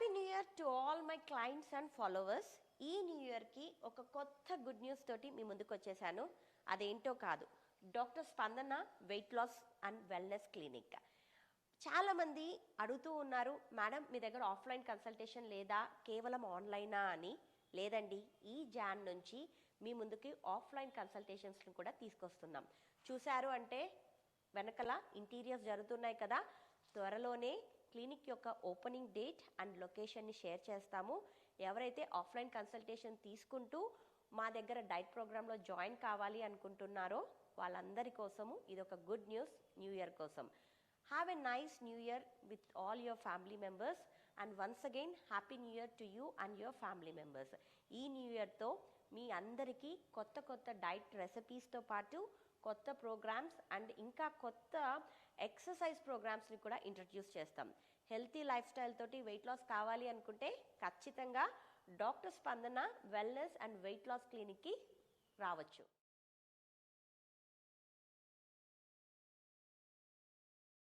Happy new year to all my clients and followers. ఈ new ఇయర్కి ఒక కొత్త గుడ్ న్యూస్ తోటి మీ ముందుకు వచ్చేసాను. అదేంటో కాదు, doctor Spandana weight loss and wellness clinic. చాలామంది అడుగుతూ ఉన్నారు, మేడం మీ దగ్గర ఆఫ్లైన్ కన్సల్టేషన్ లేదా కేవలం ఆన్లైనా అని. లేదండి, ఈ జాన్ నుంచి మీ ముందుకి ఆఫ్లైన్ కన్సల్టేషన్స్ని కూడా తీసుకొస్తున్నాం. చూశారు అంటే వెనకల ఇంటీరియర్స్ జరుగుతున్నాయి కదా. త్వరలోనే క్లినిక్ యొక్క ఓపెనింగ్ డేట్ అండ్ లొకేషన్ని షేర్ చేస్తాము. ఎవరైతే ఆఫ్లైన్ కన్సల్టేషన్ తీసుకుంటూ మా దగ్గర డైట్ ప్రోగ్రాంలో జాయిన్ కావాలి అనుకుంటున్నారో వాళ్ళందరి కోసము ఇది ఒక గుడ్ న్యూస్. న్యూ ఇయర్ కోసం have a nice new year with all your family members and once again happy new year to you and your family members. ఈ న్యూ ఇయర్తో మీ అందరికీ కొత్త కొత్త డైట్ రెసిపీస్తో పాటు కొత్త ప్రోగ్రామ్స్ అండ్ ఇంకా కొత్త ఎక్సర్సైజ్ ప్రోగ్రామ్స్ని కూడా ఇంట్రడ్యూస్ చేస్తాం. హెల్తీ లైఫ్ స్టైల్ తోటి వెయిట్ లాస్ కావాలి అనుకుంటే ఖచ్చితంగా డాక్టర్ స్పందన వెల్నెస్ అండ్ వెయిట్ లాస్ క్లినిక్కి రావచ్చు.